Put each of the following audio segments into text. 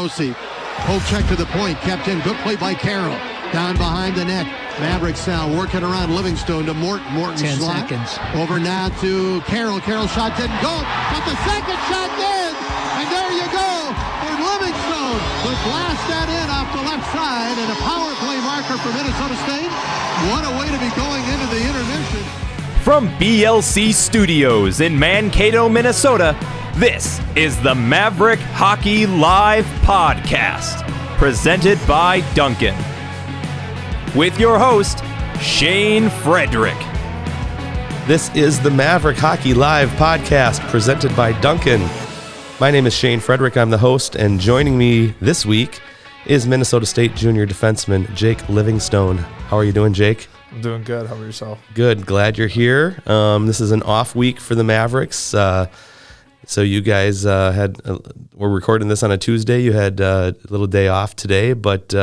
Morosi. Poke check to the point, kept in. Good play by Carroll. Down behind the net. Mavericks now working around Livingstone to Morton. Morton 10 slot. seconds. Over now to Carroll. Carroll shot didn't go, but the second shot did. And there you go. For Livingstone would blast that in off the left side, and a power play marker for Minnesota State. What a way to be going into the intermission. From BLC Studios in Mankato, Minnesota, this is the Maverick Hockey Live Podcast, presented by Dunkin. With your host, Shane Frederick. This is the Maverick Hockey Live Podcast, presented by Dunkin. My name is Shane Frederick. I'm the host, and joining me this week is Minnesota State junior defenseman Jake Livingstone. How are you doing, Jake? I'm doing good. How about yourself? Good. Glad you're here. This is an off week for the Mavericks. So you guys we're recording this on a Tuesday. You had a little day off today, but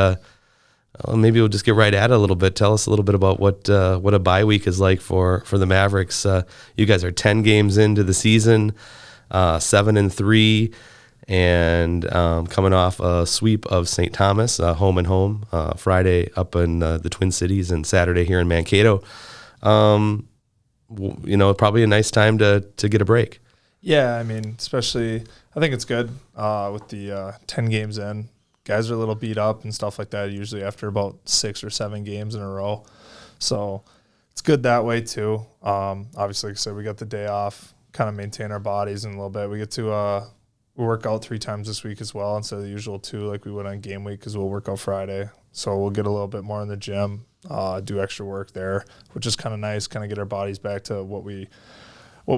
maybe we'll just get right at it a little bit. Tell us a little bit about what a bye week is like for the Mavericks. You guys are 10 games into the season, 7-3, and coming off a sweep of St. Thomas, home and home, Friday up in the Twin Cities and Saturday here in Mankato. Probably a nice time to get a break. Yeah, I mean, especially I think it's good with the 10 games in. Guys are a little beat up and stuff like that usually after about 6 or 7 games in a row. So it's good that way too. Obviously, like I said, we got the day off, kind of maintain our bodies in a little bit. We get to we work out 3 times this week as well instead of the usual 2 like we would on game week because we'll work out Friday. So we'll get a little bit more in the gym, do extra work there, which is kind of nice, kind of get our bodies back to what we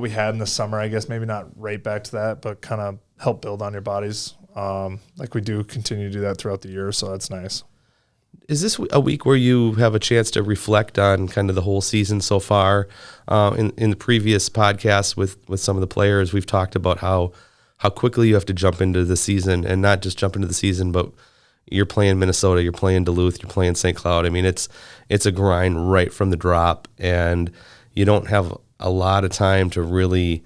had in the summer, I guess. Maybe not right back to that, but kind of help build on your bodies. Like we do continue to do that throughout the year, so that's nice. Is this a week where you have a chance to reflect on kind of the whole season so far? In the previous podcasts with some of the players, we've talked about how quickly you have to jump into the season, and not just jump into the season, but you're playing Minnesota, you're playing Duluth, you're playing St. Cloud. I mean, it's a grind right from the drop, and you don't have a lot of time to really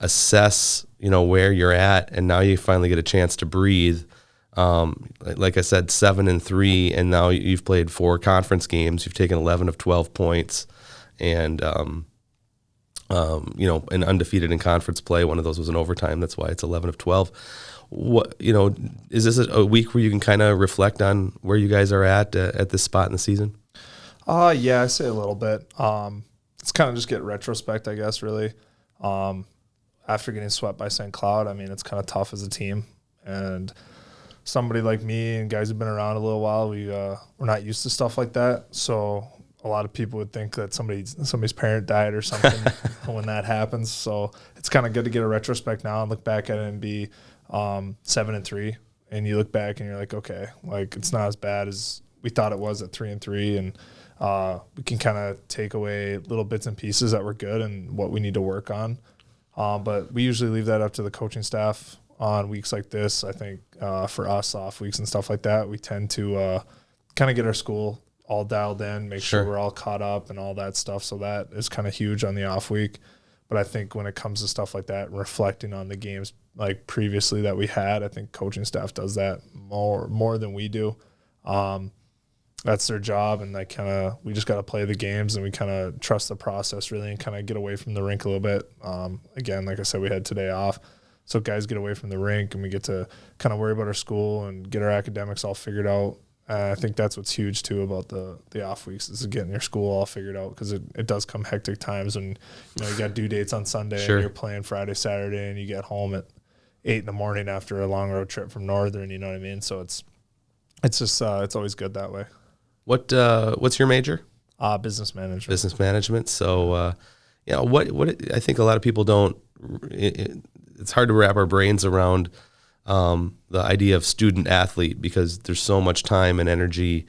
assess, where you're at, and now you finally get a chance to breathe. Like I said, 7-3, and now you've played 4 conference games. You've taken 11 of 12 points, and and undefeated in conference play. One of those was an overtime. That's why it's 11 of 12. What is this a week where you can kind of reflect on where you guys are at this spot in the season? Yeah, I say a little bit. It's kind of just get retrospect, I guess, really. After getting swept by St. Cloud, I mean, it's kind of tough as a team. And somebody like me and guys who've been around a little while, we're not used to stuff like that. So a lot of people would think that somebody's parent died or something when that happens. So it's kind of good to get a retrospect now and look back at it and be 7-3. And you look back and you're like, okay, like it's not as bad as we thought it was at 3-3. And we can kind of take away little bits and pieces that were good and what we need to work on. But we usually leave that up to the coaching staff on weeks like this. I think for us, off weeks and stuff like that, we tend to kind of get our school all dialed in, make sure we're all caught up and all that stuff. So that is kind of huge on the off week. But I think when it comes to stuff like that, reflecting on the games like previously that we had, I think coaching staff does that more than we do. That's their job, and we just got to play the games, and we kind of trust the process really, and kind of get away from the rink a little bit. Again, like I said, we had today off, so guys get away from the rink, and we get to kind of worry about our school and get our academics all figured out. I think that's what's huge too about the off weeks is getting your school all figured out, because it does come hectic times when you got due dates on Sunday and you're playing Friday, Saturday, and you get home at 8 a.m. after a long road trip from Northern. You know what I mean? So it's just it's always good that way. What's your major? Business management. Business management. So, what I think a lot of people don't. It's hard to wrap our brains around the idea of student athlete, because there's so much time and energy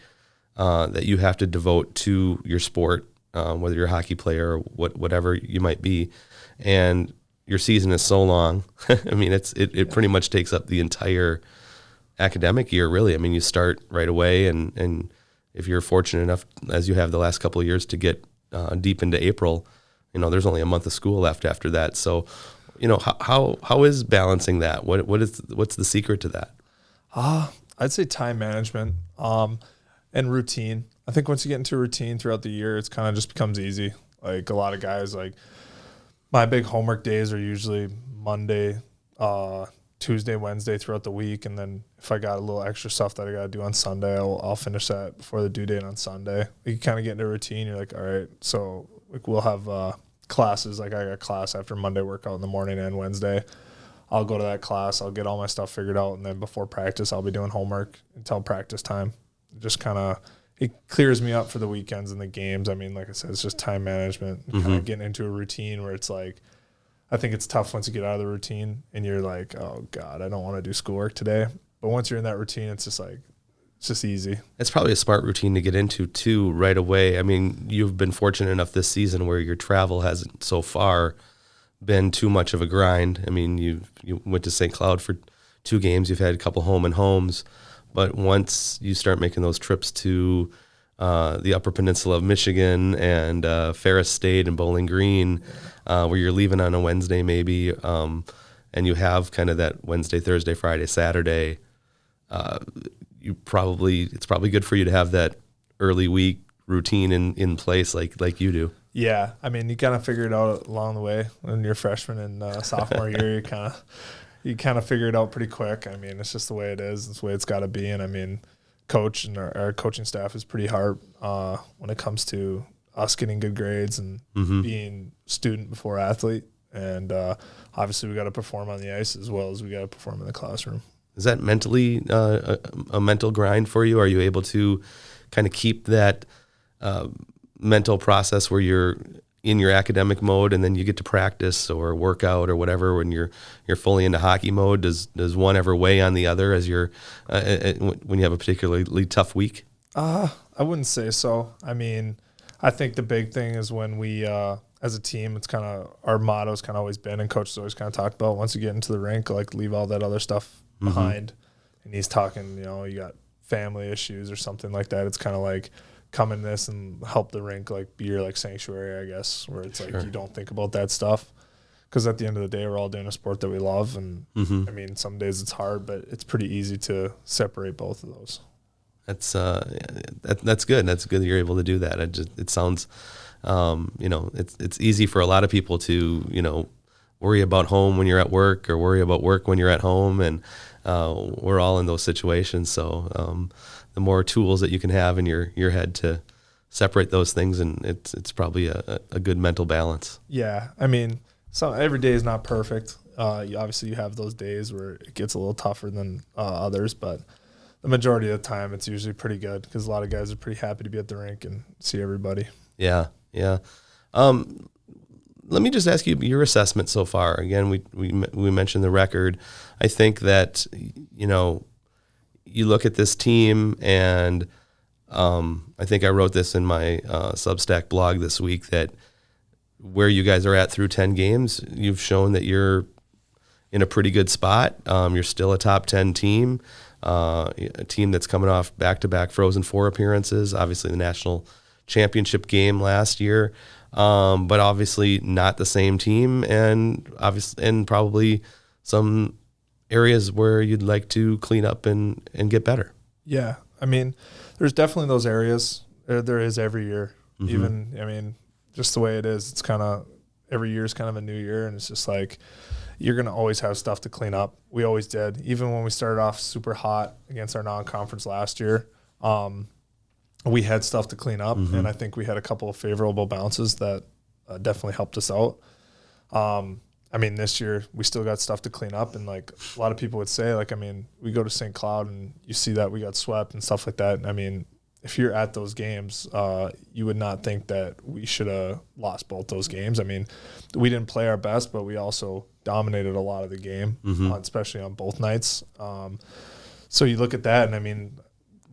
that you have to devote to your sport, whether you're a hockey player or whatever you might be, and your season is so long. I mean, it pretty much takes up the entire academic year, really. I mean, you start right away, and if you're fortunate enough, as you have the last couple of years, to get deep into April, there's only a month of school left after that. So, how is balancing that? What's the secret to that? I'd say time management and routine. I think once you get into a routine throughout the year, it's kind of just becomes easy. Like a lot of guys, like my big homework days are usually Monday, Tuesday, Wednesday throughout the week. And then if I got a little extra stuff that I got to do on Sunday, I'll finish that before the due date on Sunday. You kind of get into a routine. You're like, all right, so like we'll have classes. Like I got class after Monday workout in the morning and Wednesday. I'll go to that class. I'll get all my stuff figured out. And then before practice, I'll be doing homework until practice time. Just kind of, it clears me up for the weekends and the games. I mean, like I said, it's just time management, kind of getting into a routine where it's like, I think it's tough once you get out of the routine and you're like, oh God, I don't want to do schoolwork today. But once you're in that routine, it's just like, it's just easy. It's probably a smart routine to get into too right away. I mean, you've been fortunate enough this season where your travel hasn't so far been too much of a grind. I mean, you went to St. Cloud for 2 games. You've had a couple home and homes. But once you start making those trips to the Upper Peninsula of Michigan and Ferris State and Bowling Green, where you're leaving on a Wednesday maybe, and you have kind of that Wednesday, Thursday, Friday, Saturday, it's probably good for you to have that early week routine in place like you do. Yeah, I mean, you kind of figure it out along the way. When you're freshman and sophomore year, you kind of figure it out pretty quick. I mean, it's just the way it is. It's the way it's got to be. And I mean, coach and our coaching staff is pretty hard when it comes to us getting good grades and being student before athlete. And obviously, we got to perform on the ice as well as we got to perform in the classroom. Is that mentally a mental grind for you? Are you able to kind of keep that mental process where you're in your academic mode and then you get to practice or work out or whatever when you're fully into hockey mode? Does one ever weigh on the other as you're when you have a particularly tough week? I wouldn't say so. I mean, I think the big thing is when we as a team, it's kind of our motto's kind of always been, and coaches always kind of talked about, once you get into the rink, like leave all that other stuff behind. And he's talking, you got family issues or something like that. It's kind of like, come in this and help the rink like be your like sanctuary, I guess, where it's like you don't think about that stuff, because at the end of the day we're all doing a sport that we love. And I mean, some days it's hard, but it's pretty easy to separate both of those. That's good. That's good that you're able to do that. It sounds it's easy for a lot of people to worry about home when you're at work or worry about work when you're at home, and we're all in those situations. So the more tools that you can have in your head to separate those things, and it's probably a good mental balance. Yeah, I mean, so every day is not perfect. Obviously, you have those days where it gets a little tougher than others, but the majority of the time, it's usually pretty good because a lot of guys are pretty happy to be at the rink and see everybody. Yeah. Let me just ask you your assessment so far. Again, we mentioned the record. I think that you look at this team, and I think I wrote this in my Substack blog this week, that where you guys are at through 10 games, you've shown that you're in a pretty good spot. You're still a top 10 team, a team that's coming off back-to-back Frozen Four appearances, obviously the national championship game last year, but obviously not the same team, and probably some areas where you'd like to clean up and get better. Yeah. I mean, there's definitely those areas. There is every year. Even, I mean, just the way it is, it's kind of, every year is kind of a new year, and it's just like, you're going to always have stuff to clean up. We always did. Even when we started off super hot against our non-conference last year, we had stuff to clean up, and I think we had a couple of favorable bounces that definitely helped us out. I mean, this year we still got stuff to clean up, and like a lot of people would say, like, I mean, we go to St. Cloud and you see that we got swept and stuff like that. I mean, if you're at those games, you would not think that we should have lost both those games. I mean, we didn't play our best, but we also dominated a lot of the game, especially on both nights. So you look at that, and I mean,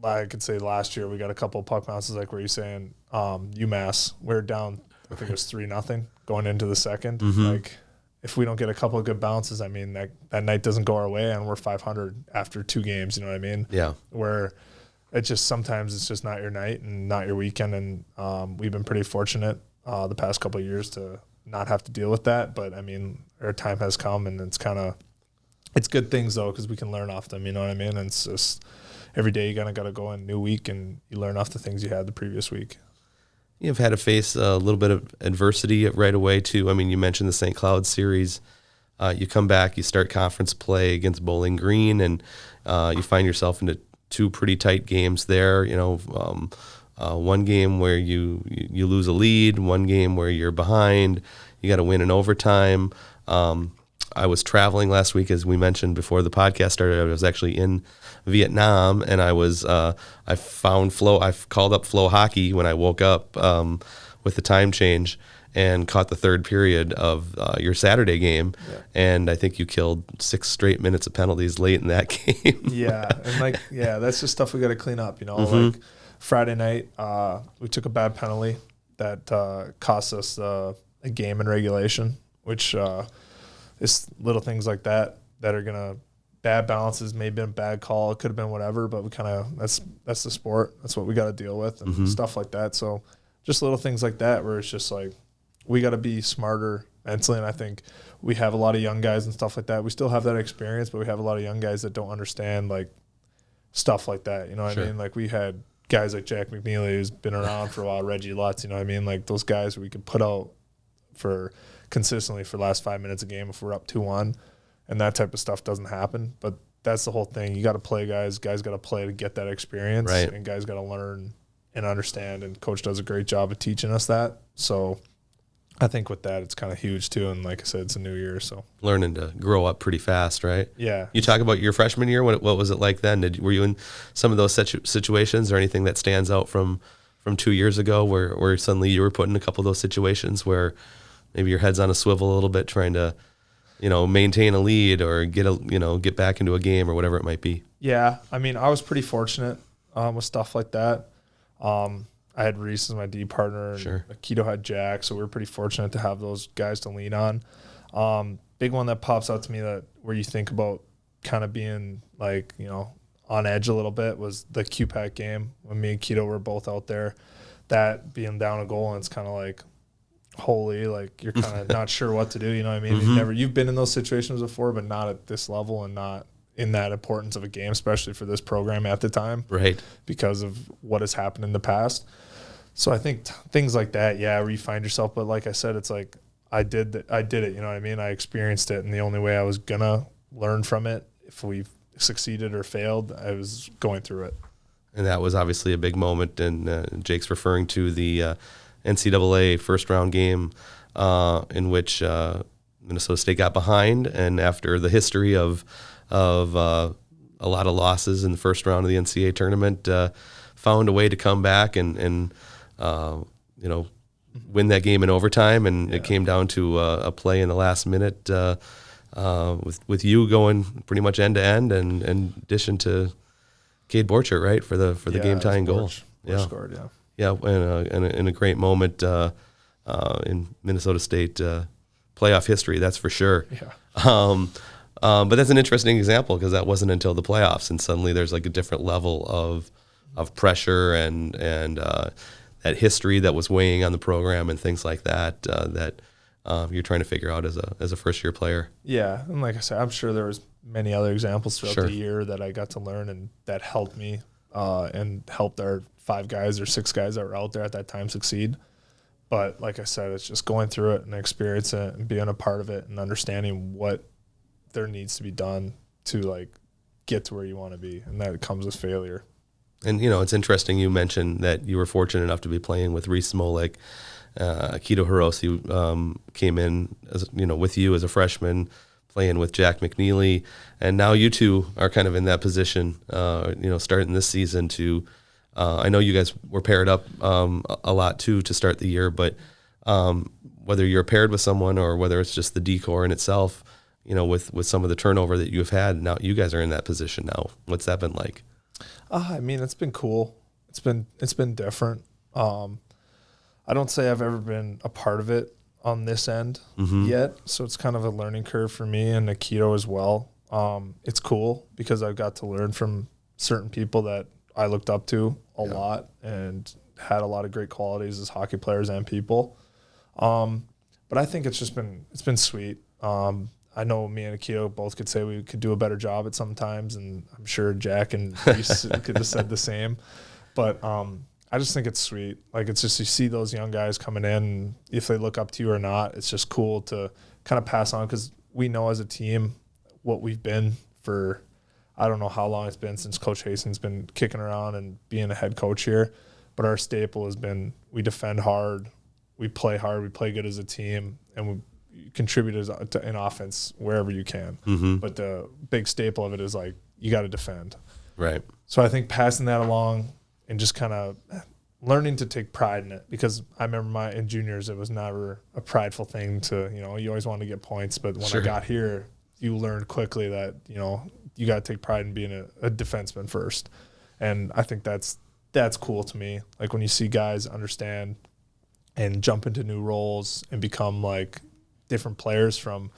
I could say last year we got a couple of puck bounces, like where you're saying UMass, we're down, I think it was 3-0 going into the second. Like, if we don't get a couple of good bounces, I mean, that night doesn't go our way, and we're 500 after 2 games, you know what I mean? Yeah. Where sometimes it's just not your night and not your weekend, and we've been pretty fortunate the past couple of years to not have to deal with that. But, I mean, our time has come, and it's kind of it's good things though, because we can learn off them. You know what I mean? And it's just every day you got to go in new week and you learn off the things you had the previous week. You've had to face a little bit of adversity right away too. I mean, you mentioned the St. Cloud series. You come back, you start conference play against Bowling Green, and you find yourself into two pretty tight games there. One game where you lose a lead, one game where you're behind. You got to win in overtime. I was traveling last week, as we mentioned before the podcast started. I was actually in Vietnam, and I called up Flow Hockey when I woke up with the time change, and caught the third period of your Saturday game. Yeah. And I think you killed 6 straight minutes of penalties late in that game. Yeah. And that's just stuff we got to clean up, Like Friday night, we took a bad penalty that cost us a game in regulation, which it's little things like that are going to bad balances, maybe a bad call. It could have been whatever, but we kind of, that's the sport. That's what we got to deal with and stuff like that. So just little things like that where it's just like, we got to be smarter mentally. And I think we have a lot of young guys and stuff like that. We still have that experience, but we have a lot of young guys that don't understand like stuff like that. You know what I mean? Like we had guys like Jack McNeely, who's been around for a while, Reggie Lutz, you know what I mean? Like those guys we could put out for consistently for the last 5 minutes a game if we're up 2-1, and that type of stuff doesn't happen. But that's the whole thing. You got to play guys got to play to get that experience, right. And guys got to learn and understand, and coach does a great job of teaching us that. So I think with that, it's kind of huge too. And like I said, it's a new year, so learning to grow up pretty fast, right? Yeah. You talk about your freshman year. What was it like then? Were you in some of those situations, or anything that stands out from 2 years ago, where suddenly you were put in a couple of those situations where maybe your head's on a swivel a little bit, trying to, maintain a lead or get back into a game or whatever it might be? Yeah, I mean, I was pretty fortunate with stuff like that. I had Reese as my D partner, and sure. Akito had Jack, so we were pretty fortunate to have those guys to lean on. Big one that pops out to me that where you think about kind of being like, on edge a little bit was the QPAC game when me and Keto were both out there. That being down a goal, and it's kind of like, holy, like you're kind of not sure what to do. You know what I mean? You've been in those situations before, but not at this level and not in that importance of a game, especially for this program at the time, right? Because of what has happened in the past. So I think things like that, where you find yourself. But like I said, it's like I did it. You know what I mean? I experienced it, and the only way I was gonna learn from it, if we succeeded or failed, I was going through it. And that was obviously a big moment. And Jake's referring to the NCAA first round game in which Minnesota State got behind, and after the history of a lot of losses in the first round of the NCAA tournament, found a way to come back and win that game in overtime. And it came down to a play in the last minute with you going pretty much end to end, and in addition to Cade Borchert, right, for the game tying goal. Scored, and a great moment in Minnesota State playoff history, that's for sure. Yeah. But that's an interesting example, because that wasn't until the playoffs, and suddenly there's like a different level of pressure and that history that was weighing on the program and things like that that you're trying to figure out as a first year player. Yeah, and like I said, I'm sure there was many other examples throughout the year that I got to learn and that helped me and helped our 5 guys or 6 guys that were out there at that time succeed. But like I said, it's just going through it and experiencing it and being a part of it and understanding what there needs to be done to like get to where you want to be, and that comes with failure. And it's interesting you mentioned that you were fortunate enough to be playing with Reese Smolik. Akito Hiroshi came in as with you as a freshman, playing with Jack McNeely, and now you two are kind of in that position, starting this season to. I know you guys were paired up a lot too to start the year, but whether you're paired with someone or whether it's just the D-core in itself, with some of the turnover that you've had, now you guys are in that position now. What's that been like? I mean, it's been cool. It's been different. I don't say I've ever been a part of it on this end yet, so it's kind of a learning curve for me and Akito as well. It's cool because I've got to learn from certain people that I looked up to a lot and had a lot of great qualities as hockey players and people. But I think it's been sweet. I know me and Akito both could say we could do a better job at sometimes, and I'm sure Jack and Reese could have said the same. But I just think it's sweet. Like, it's just, you see those young guys coming in, if they look up to you or not, it's just cool to kind of pass on, because we know as a team what we've been for, I don't know how long it's been since Coach Hastings been kicking around and being a head coach here, but our staple has been we defend hard, we play good as a team, and we contribute in offense wherever you can. But the big staple of it is, like, you got to defend. Right. So I think passing that along and just kind of learning to take pride in it, because I remember in juniors, it was never a prideful thing to, you always wanted to get points. But when I got here, you learned quickly that, you got to take pride in being a defenseman first. And I think that's cool to me. Like, when you see guys understand and jump into new roles and become like different players from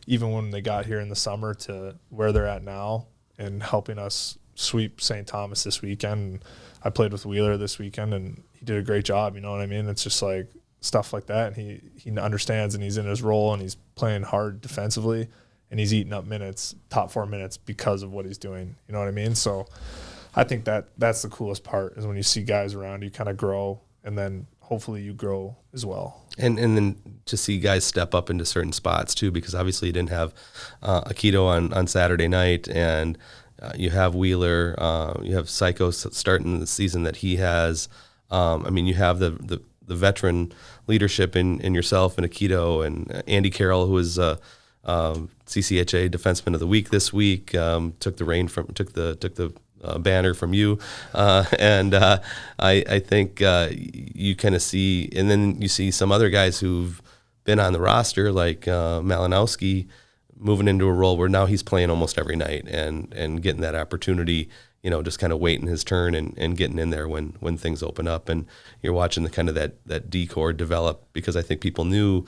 even when they got here in the summer to where they're at now, and helping us sweep St. Thomas this weekend. I played with Wheeler this weekend, and he did a great job. You know what I mean? It's just like stuff like that. And he understands, and he's in his role, and he's playing hard defensively, and he's eating up minutes, top 4 minutes, because of what he's doing. You know what I mean? So I think that's the coolest part, is when you see guys around you kind of grow, and then hopefully you grow as well. And then to see guys step up into certain spots too, because obviously you didn't have Akito on Saturday night, and you have Wheeler, you have Psycho starting the season that he has. I mean, you have the veteran leadership in yourself and Akito, and Andy Carroll, who is CCHA Defenseman of the Week this week, took the banner from you, and I think you kind of see, and then you see some other guys who've been on the roster, like Malinowski, moving into a role where now he's playing almost every night and getting that opportunity, just kind of waiting his turn and getting in there when things open up. And you're watching the kind of that D-core develop, because I think people knew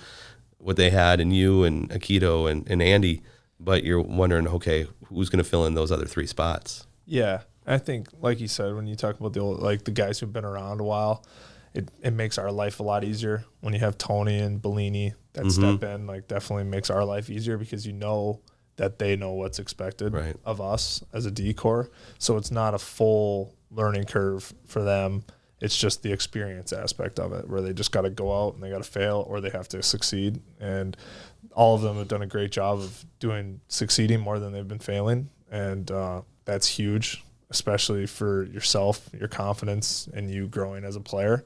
what they had in you and Akito and Andy, but you're wondering, okay, who's going to fill in those other 3 spots? Yeah, I think, like you said, when you talk about the guys who've been around a while, it makes our life a lot easier. When you have Tony and Bellini that step in, like, definitely makes our life easier, because you know that they know what's expected of us as a D-core. So it's not a full learning curve for them. It's just the experience aspect of it, where they just got to go out and they got to fail, or they have to succeed. And all of them have done a great job of succeeding more than they've been failing. And that's huge, especially for yourself, your confidence, and you growing as a player.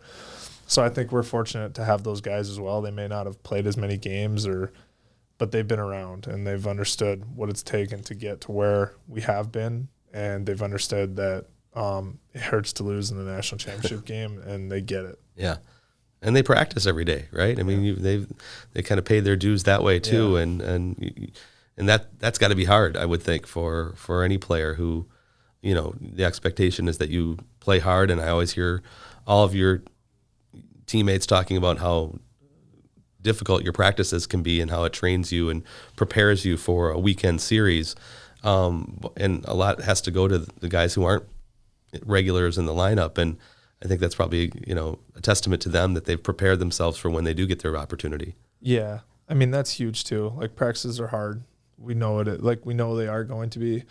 So I think we're fortunate to have those guys as well. They may not have played as many games, but they've been around, and they've understood what it's taken to get to where we have been, and they've understood that it hurts to lose in the national championship game, and they get it. Yeah. And they practice every day, right? I mean, they kind of pay their dues that way too, and that's got to be hard, I would think, for any player who, the expectation is that you play hard. And I always hear all of your teammates talking about how difficult your practices can be and how it trains you and prepares you for a weekend series. And a lot has to go to the guys who aren't regulars in the lineup. And I think that's probably, a testament to them that they've prepared themselves for when they do get their opportunity. Yeah. I mean, that's huge too. Like, practices are hard. We know it. Like, we know they are going to be,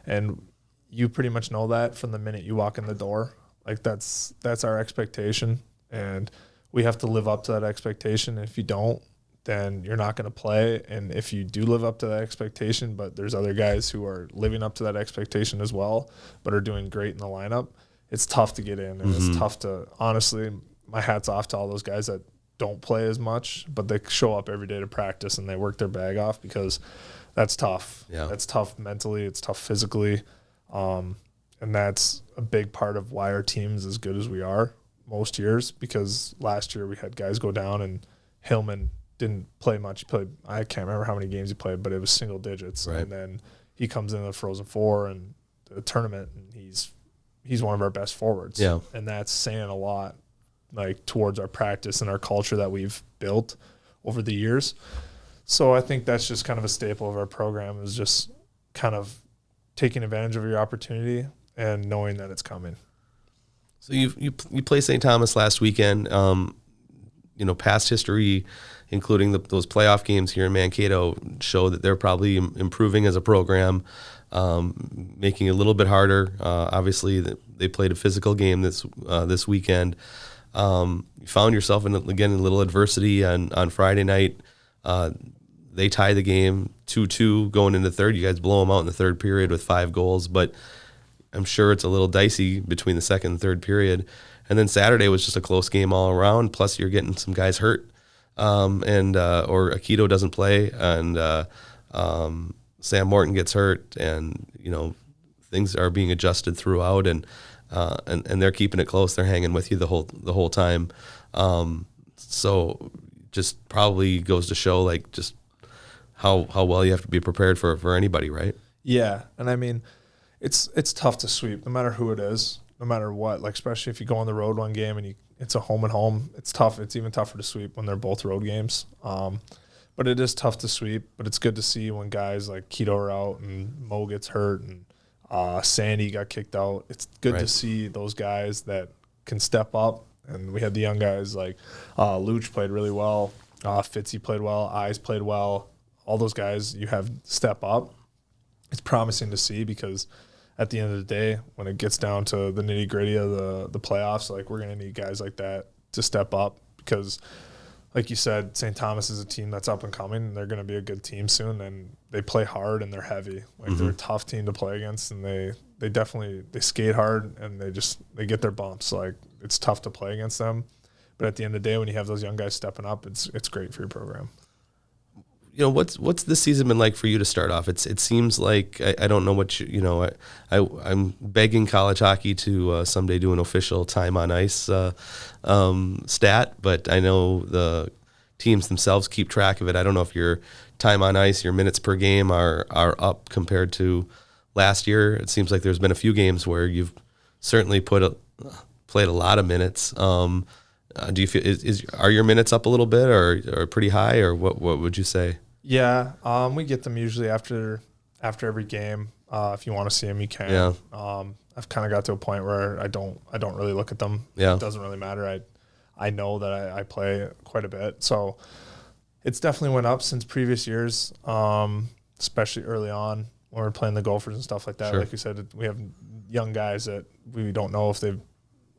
and you pretty much know that from the minute you walk in the door. Like, that's our expectation, and we have to live up to that expectation. If you don't, then you're not going to play. And if you do live up to that expectation, but there's other guys who are living up to that expectation as well, but are doing great in the lineup, it's tough to get in, and it's tough to, honestly, my hat's off to all those guys that don't play as much, but they show up every day to practice and they work their bag off, because that's tough. Yeah. That's tough mentally. It's tough physically. And that's a big part of why our team's as good as we are most years, because last year we had guys go down, and Hillman didn't play much. He played, I can't remember how many games he played, but it was single digits. Right. And then he comes into the Frozen Four and the tournament, and he's one of our best forwards. Yeah. And that's saying a lot, like, towards our practice and our culture that we've built over the years. So I think that's just kind of a staple of our program, is just kind of taking advantage of your opportunity and knowing that it's coming. So you play St. Thomas last weekend. past history, including those playoff games here in Mankato, show that they're probably improving as a program, making it a little bit harder. Obviously, they played a physical game this weekend. You found yourself in a little adversity on Friday night. They tie the game 2-2 going into third. You guys blow them out in the third period with 5 goals, but I'm sure it's a little dicey between the second and third period. And then Saturday was just a close game all around. Plus, you're getting some guys hurt, or Akito doesn't play, and Sam Morton gets hurt, and things are being adjusted throughout, and they're keeping it close. They're hanging with you the whole time. So just probably goes to show like just how well you have to be prepared for anybody, right? Yeah, and I mean, it's tough to sweep no matter who it is, no matter what. Like especially if you go on the road one game and it's a home and home, it's tough. It's even tougher to sweep when they're both road games. But it is tough to sweep. But it's good to see when guys like Keto are out and Mo gets hurt and Sandy got kicked out. It's good to see those guys that can step up. And we had the young guys like Luch played really well, Fitzy played well, Eyes played well. All those guys you have step up. It's promising to see because at the end of the day, when it gets down to the nitty gritty of the playoffs, like we're going to need guys like that to step up because, like you said, St. Thomas is a team that's up and coming, and they're going to be a good team soon. And they play hard and they're heavy. Like they're a tough team to play against, and they definitely skate hard and they get their bumps. Like it's tough to play against them, but at the end of the day, when you have those young guys stepping up, it's great for your program. What's this season been like for you to start off? It seems like I don't know what I'm begging college hockey to someday do an official time on ice stat, but I know the teams themselves keep track of it. I don't know if your time on ice, your minutes per game are up compared to last year. It seems like there's been a few games where you've certainly played a lot of minutes. Do you feel are your minutes up a little bit or pretty high, or what would you say? Yeah, we get them usually after every game. If you want to see them, you can. Yeah. I've kind of got to a point where I don't really look at them. Yeah. It doesn't really matter. I know that I play quite a bit, so it's definitely went up since previous years, especially early on when we're playing the Gophers and stuff like that. Sure. Like you said, we have young guys that we don't know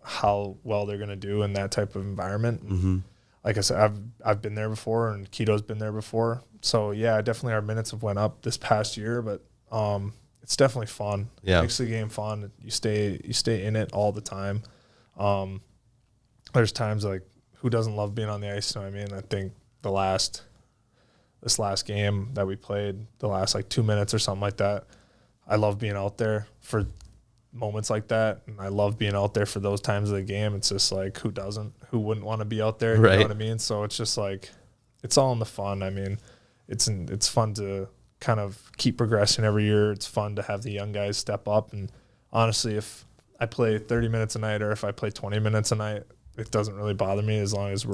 how well they're going to do in that type of environment. Mm-hmm. Like I said, I've been there before, and Keto's been there before. So yeah, definitely our minutes have went up this past year, but it's definitely fun. Yeah, it makes the game fun. You stay in it all the time. There's times like who doesn't love being on the ice? You know what I mean? I think this last game that we played, the last like 2 minutes or something like that, I love being out there for moments like that, and I love being out there for those times of the game. It's just like who wouldn't want to be out there? You know what I mean? So it's just like it's all in the fun. I mean, it's fun to kind of keep progressing every year. It's fun to have the young guys step up, and honestly, if I play 30 minutes a night or if I play 20 minutes a night, it doesn't really bother me as long as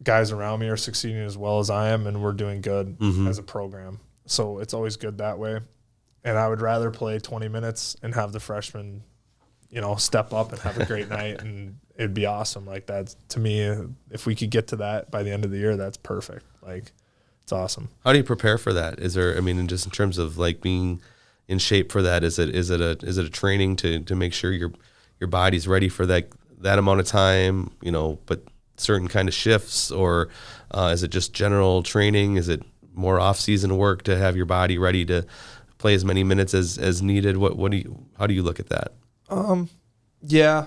guys around me are succeeding as well as I am, and we're doing good as a program. So it's always good that way. And I would rather play 20 minutes and have the freshmen, step up and have a great night, and it'd be awesome. Like that, to me, if we could get to that by the end of the year, that's perfect. Like it's awesome. How do you prepare for that? Is there, just in terms of like being in shape for that, is it a training to make sure your body's ready for that amount of time, but certain kind of shifts, or is it just general training? Is it more off-season work to have your body ready to play as many minutes as needed? How do you look at that? Yeah,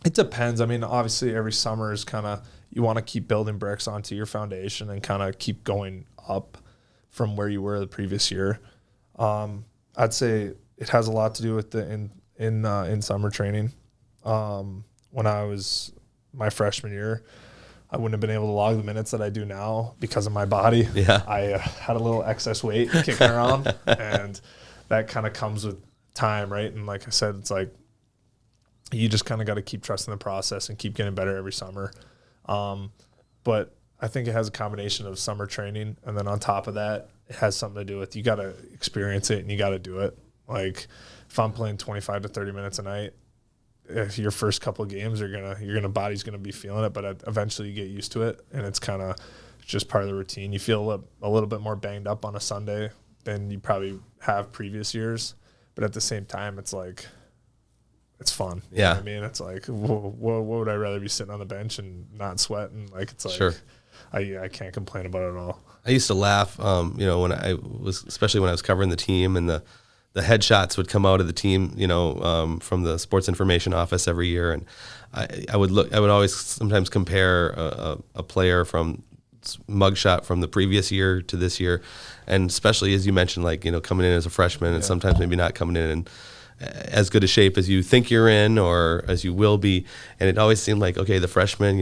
it depends. I mean, obviously every summer is kind of, you want to keep building bricks onto your foundation and kind of keep going up from where you were the previous year. I'd say it has a lot to do with in summer training. When I was my freshman year, I wouldn't have been able to log the minutes that I do now because of my body. Yeah. I had a little excess weight kicking around, and that kind of comes with time, right? And like I said, it's like you just kind of got to keep trusting the process and keep getting better every summer. But I think it has a combination of summer training, and then on top of that, it has something to do with you got to experience it and you got to do it. Like if I'm playing 25 to 30 minutes a night, if your first couple of games your body's gonna be feeling it, but eventually you get used to it, and it's kind of just part of the routine. You feel a little bit more banged up on a Sunday than you probably have previous years, but at the same time, it's like it's fun. Yeah, you know what I mean, it's like what would I rather be sitting on the bench and not sweating? Like it's like sure. I can't complain about it at all. I used to laugh, when especially when I was covering the team, and the headshots would come out of the team, from the sports information office every year, and I would always sometimes compare a player from mugshot from the previous year to this year, and especially as you mentioned, like coming in as a freshman, and sometimes maybe not coming in as good a shape as you think you're in or as you will be, and it always seemed like, okay, the freshmen,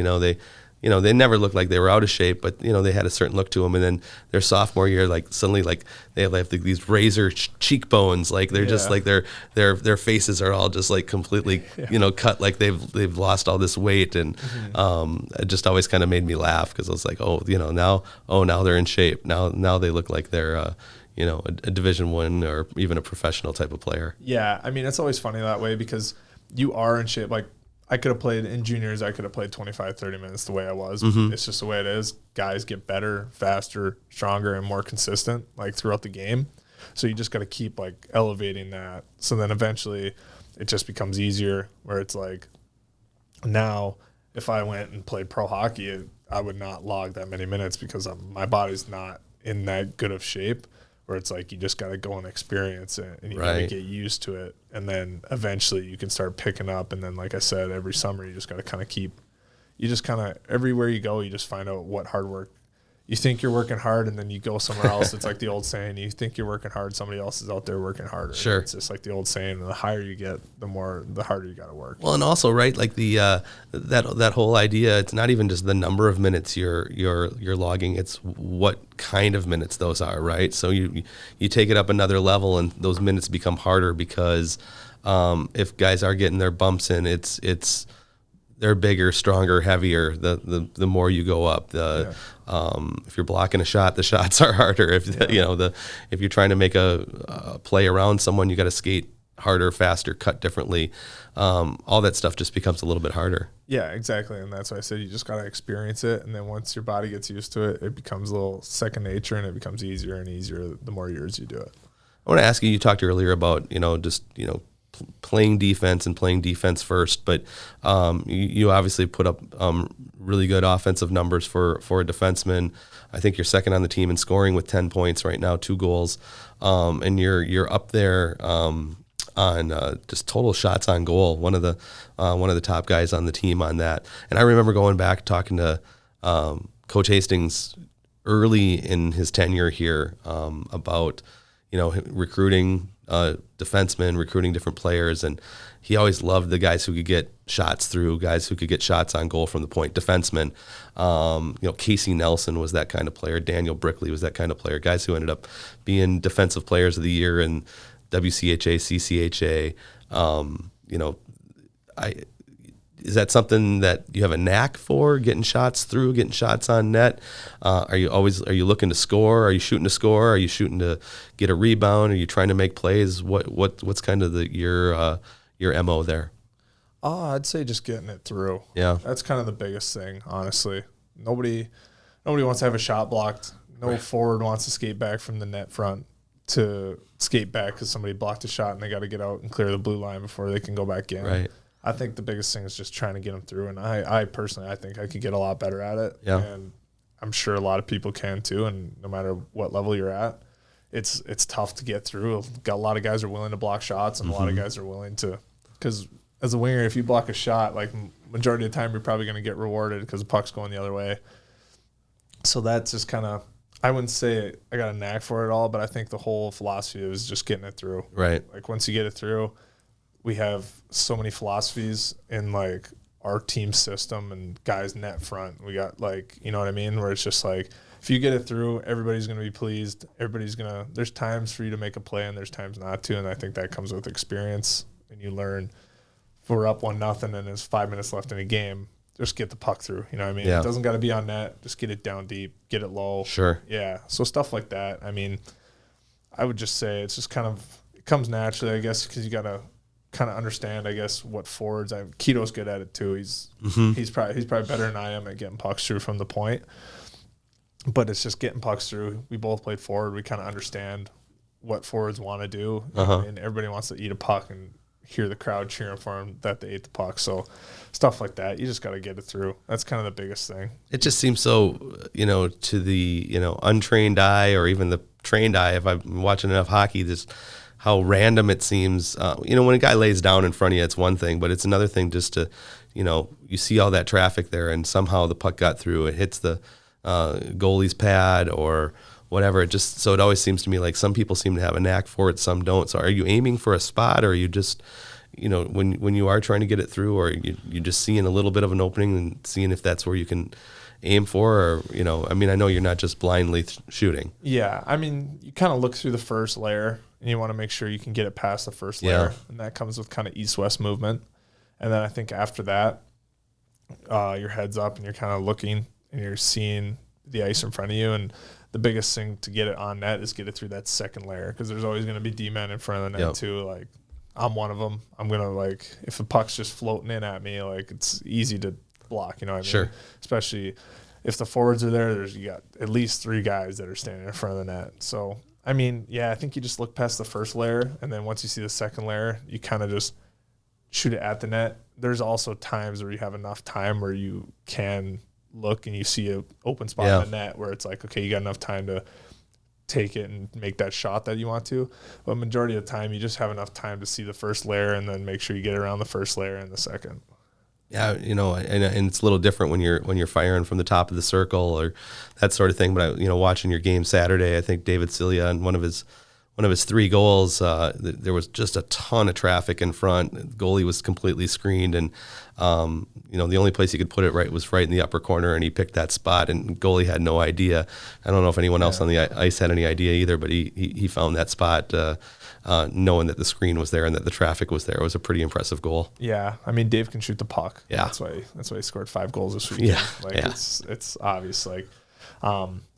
they never looked like they were out of shape, but they had a certain look to them. And then their sophomore year, like suddenly, like they have like these razor cheekbones, like they're just like their faces are all just like completely, cut, like they've lost all this weight, and it just always kind of made me laugh because I was like, now they're in shape. Now they look like they're a Division I or even a professional type of player. Yeah, I mean it's always funny that way because you are in shape. Like I could have played in juniors. I could have played 25, 30 minutes the way I was. It's just the way it is. Guys get better, faster, stronger, and more consistent like throughout the game. So you just got to keep like elevating that. So then eventually it just becomes easier where it's like now if I went and played pro hockey, I would not log that many minutes because my body's not in that good of shape. Where it's like you just got to go and experience it, and you got to get used to it, and then eventually you can start picking up. And then, like I said, every summer you just got to kind of everywhere you go, you just find out what hard work. You think you're working hard, and then you go somewhere else. It's like the old saying: you think you're working hard, somebody else is out there working harder. Sure, it's just like the old saying: the higher you get, the harder you got to work. Well, and also, right, like the that whole idea. It's not even just the number of minutes you're logging; it's what kind of minutes those are, right? So you take it up another level, and those minutes become harder because if guys are getting their bumps in, it's they're bigger, stronger, heavier. The more you go up, if you're blocking a shot, the shots are harder. If if you're trying to make a play around someone, you got to skate harder, faster, cut differently. All that stuff just becomes a little bit harder. Yeah, exactly, and that's why I said you just got to experience it, and then once your body gets used to it, it becomes a little second nature, and it becomes easier and easier the more years you do it. I want to ask you. You talked earlier about playing defense and playing defense first, but you obviously put up really good offensive numbers for a defenseman. I think you're second on the team in scoring with 10 points right now, 2 goals, and you're up there on just total shots on goal. One of the top guys on the team on that. And I remember going back talking to Coach Hastings early in his tenure here about recruiting defensemen, recruiting different players, and he always loved the guys who could get shots through, guys who could get shots on goal from the point, defensemen. Casey Nelson was that kind of player. Daniel Brickley was that kind of player. Guys who ended up being defensive players of the year in WCHA, CCHA. Is that something that you have a knack for, getting shots through, getting shots on net? Are you looking to score? Are you shooting to score? Are you shooting to get a rebound? Are you trying to make plays? What's kind of your MO there? I'd say just getting it through. Yeah. That's kind of the biggest thing, honestly. Nobody wants to have a shot blocked. No forward wants to skate back from the net front to skate back because somebody blocked a shot and they got to get out and clear the blue line before they can go back in. Right. I think the biggest thing is just trying to get them through, and I personally think I could get a lot better at it. Yeah. And I'm sure a lot of people can too, and no matter what level you're at, it's tough to get through. A lot of guys are willing to block shots, and a lot of guys are willing to, because as a winger, if you block a shot, like majority of the time, you're probably going to get rewarded because the puck's going the other way. So that's just kind of, I wouldn't say I got a knack for it all, but I think the whole philosophy is just getting it through. Right. Like once you get it through, we have so many philosophies in like our team system and guys net front. We got like, you know what I mean? Where it's just like, if you get it through, everybody's going to be pleased. There's times for you to make a play and there's times not to. And I think that comes with experience, and you learn if we're up 1-0 and there's 5 minutes left in a game, just get the puck through. You know what I mean? Yeah. It doesn't got to be on net. Just get it down deep, get it low. Sure. Yeah. So stuff like that. I mean, I would just say it's just kind of, it comes naturally, I guess, because you got to kind of understand, I guess, what forwards. Keto's good at it too. He's probably better than I am at getting pucks through from the point. But it's just getting pucks through. We both played forward. We kind of understand what forwards want to do, and everybody wants to eat a puck and hear the crowd cheering for them that they ate the puck. So stuff like that, you just got to get it through. That's kind of the biggest thing. It just seems so, to the, untrained eye or even the trained eye, if I'm watching enough hockey, just how random it seems. When a guy lays down in front of you, it's one thing, but it's another thing just to, you see all that traffic there and somehow the puck got through. It hits the goalie's pad or whatever. So it always seems to me like some people seem to have a knack for it, some don't. So are you aiming for a spot, or are you just, when you are trying to get it through, or you just seeing a little bit of an opening and seeing if that's where you can aim for, or, I know you're not just blindly shooting. Yeah. You kind of look through the first layer and you want to make sure you can get it past the first layer. And that comes with kind of east-west movement. And then I think after that, your head's up and you're kind of looking and you're seeing the ice in front of you. And the biggest thing to get it on net is get it through that second layer, because there's always going to be D-men in front of the net too. Like, I'm one of them. I'm going to, if the puck's just floating in at me, it's easy to block, you know what I mean? Sure. Especially if the forwards are there, you got at least 3 guys that are standing in front of the net. So, I think you just look past the first layer, and then once you see the second layer, you kind of just shoot it at the net. There's also times where you have enough time where you can look and you see an open spot in the net where it's like, okay, you got enough time to take it and make that shot that you want to. But majority of the time, you just have enough time to see the first layer and then make sure you get around the first layer and the second. Yeah, and it's a little different when you're firing from the top of the circle or that sort of thing. But watching your game Saturday, I think David Cilia on one of his 3 goals, there was just a ton of traffic in front. The goalie was completely screened, and the only place he could put it was right in the upper corner, and he picked that spot, and goalie had no idea. I don't know if anyone else on the ice had any idea either, but he found that spot knowing that the screen was there and that the traffic was there. It was a pretty impressive goal. Yeah, Dave can shoot the puck. Yeah, that's why he scored 5 goals this weekend. Yeah, it's obvious.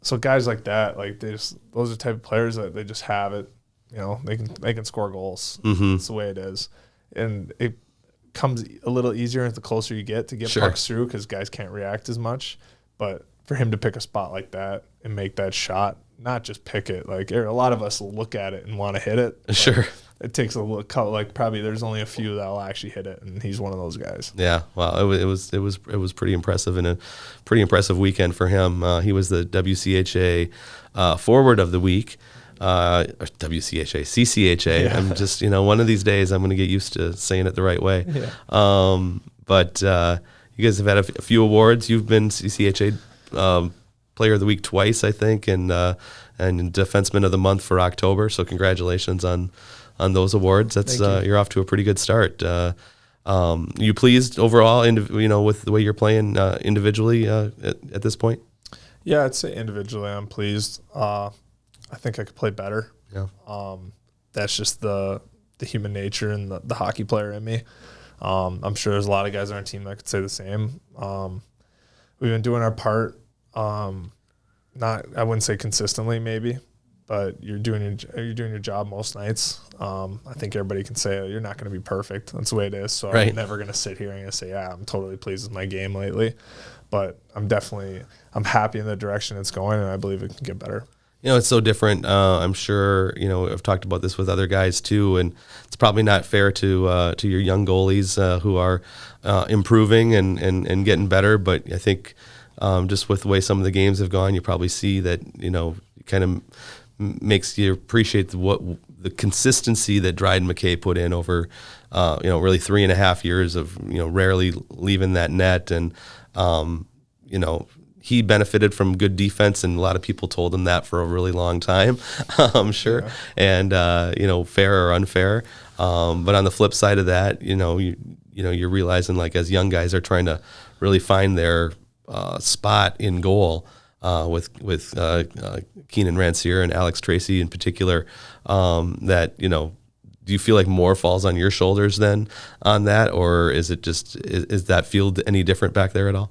So guys like that, those are the type of players that they just have it. They can score goals. Mm-hmm. That's the way it is, and it comes a little easier the closer you get to get pucks through, because guys can't react as much. But for him to pick a spot like that and make that shot, not just pick it. A lot of us will look at it and want to hit it. Sure. It takes a little probably there's only a few that'll actually hit it, and he's one of those guys. Yeah, well, it was pretty impressive, and a pretty impressive weekend for him. He was the WCHA Forward of the Week, CCHA. Yeah. I'm just one of these days I'm going to get used to saying it the right way. Yeah. But you guys have had a few awards. You've been CCHA Player of the Week twice, I think, and Defenseman of the Month for October. So congratulations on those awards. That's you're off to a pretty good start. You pleased overall, with the way you're playing individually at this point? Yeah, I'd say individually I'm pleased. I think I could play better. Yeah. That's just the human nature and the hockey player in me. I'm sure there's a lot of guys on our team that could say the same. We've been doing our part. I wouldn't say consistently, maybe, but you're doing your job most nights. I think everybody can say you're not going to be perfect. That's the way it is. So I'm never going to sit here and say, I'm totally pleased with my game lately, but I'm happy in the direction it's going, and I believe it can get better. It's so different. I'm sure, I've talked about this with other guys too, and it's probably not fair to your young goalies who are improving and getting better. But I think just with the way some of the games have gone, you probably see that, kind of makes you appreciate the consistency that Dryden McKay put in over, really 3.5 years of, rarely leaving that net. And, he benefited from good defense, and a lot of people told him that for a really long time, I'm sure. Yeah. And, fair or unfair. But on the flip side of that, you're realizing, as young guys are trying to really find their spot in goal with Keenan Ranciere and Alex Tracy in particular, that, do you feel like more falls on your shoulders than on that, or is it just, is that field any different back there at all?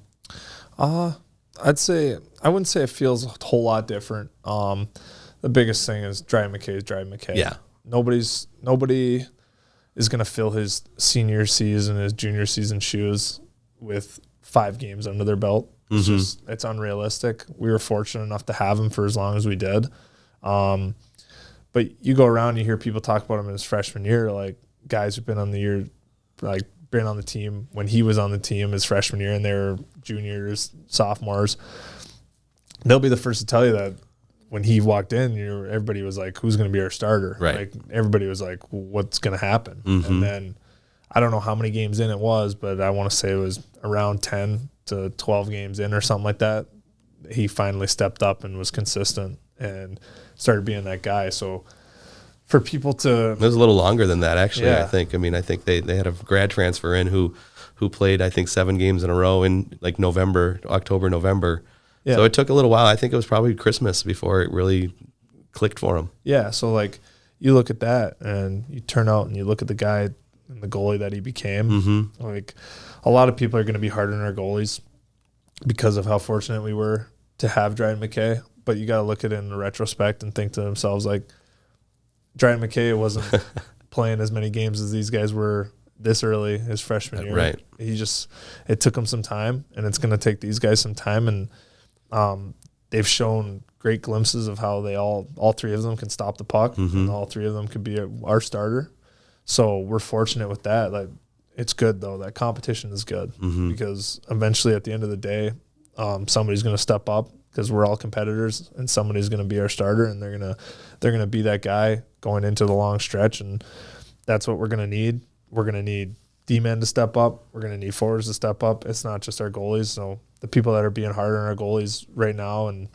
I wouldn't say it feels a whole lot different. The biggest thing is Dryden McKay is Dryden McKay. Yeah. Nobody is going to fill his senior season, his junior season shoes with 5 games under their belt. It's unrealistic. We were fortunate enough to have him for as long as we did. But you go around, you hear people talk about him in his freshman year, like guys who've been on the year, like been on the team when he was on the team his freshman year, and they were juniors, sophomores. They'll be the first to tell you that when he walked in, everybody was like, who's going to be our starter? Right. Like everybody was like, what's going to happen? And then I don't know how many games in it was, but I want to say it was around 10 to 12 games in or something like that. He finally stepped up and was consistent and started being that guy. So for people to... It was a little longer than that, actually, Yeah. I think. I mean, I think they had a grad transfer in who played, I think, 7 games in a row in like October, November. Yeah. So it took a little while. I think it was probably Christmas before it really clicked for him. Yeah, so like you look at that and you turn out and you look at the guy and the goalie that he became. Like a lot of people are going to be hard on our goalies because of how fortunate we were to have Dryden McKay. But you got to look at it in retrospect and think to themselves, like, Dryden McKay wasn't playing as many games as these guys were this early his freshman year. Right. It took him some time, and it's going to take these guys some time. And they've shown great glimpses of how they all 3 of them can stop the puck, and all 3 of them could be our starter. So we're fortunate with that. Like, it's good though. That competition is good because eventually, at the end of the day, somebody's going to step up because we're all competitors, and somebody's going to be our starter, and they're gonna be that guy going into the long stretch, and that's what we're going to need. We're going to need D-men to step up. We're going to need forwards to step up. It's not just our goalies. So the people that are being hard on our goalies right now and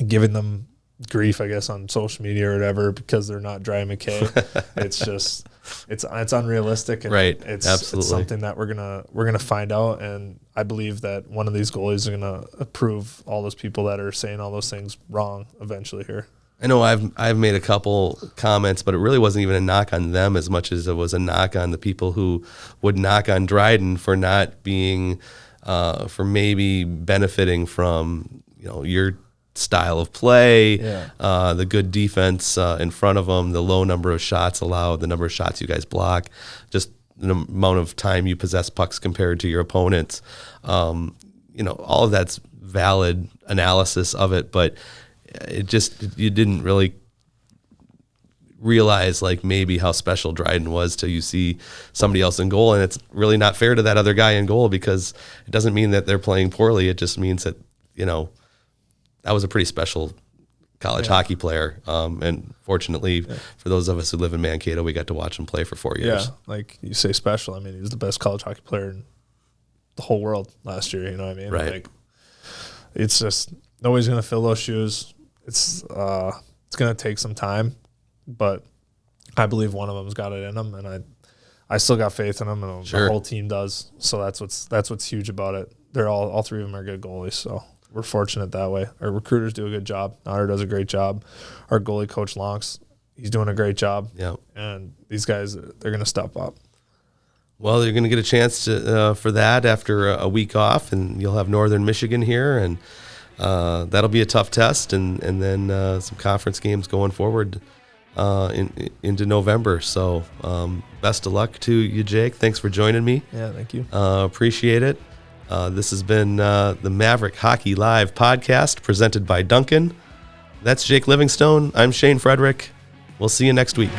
giving them grief, I guess, on social media or whatever because they're not Dryden McKay, it's just it's unrealistic. And Right. It's Absolutely. It's something that we're gonna find out, and I believe that one of these goalies are gonna prove all those people that are saying all those things wrong eventually here. I know I've made a couple comments, but it really wasn't even a knock on them as much as it was a knock on the people who would knock on Dryden for not being, for maybe benefiting from, your style of play, the good defense in front of them, the low number of shots allowed, the number of shots you guys block, just the amount of time you possess pucks compared to your opponents. All of that's valid analysis of it, but you didn't really realize like maybe how special Dryden was till you see somebody else in goal, and it's really not fair to that other guy in goal because it doesn't mean that they're playing poorly. It just means that, that was a pretty special college hockey player. And fortunately for those of us who live in Mankato, we got to watch him play for 4 years. Yeah, like you say special. I mean, he was the best college hockey player in the whole world last year, you know what I mean? Right. Like, it's just nobody's going to fill those shoes. It's going to take some time, but I believe one of them's got it in them, and I still got faith in them, and Sure. the whole team does. So that's what's huge about it. They're all 3 of them are good goalies, so we're fortunate that way. Our recruiters do a good job. Nader does a great job. Our goalie coach Lonks, he's doing a great job. Yeah. And these guys, they're going to step up. Well, you're going to get a chance to for that after a week off, and you'll have Northern Michigan here, and that'll be a tough test, and then some conference games going forward into November. So best of luck to you, Jake. Thanks for joining me. Yeah, thank you. Appreciate it. This has been the Maverick Hockey Live podcast presented by Dunkin. That's Jake Livingstone. I'm Shane Frederick. We'll see you next week.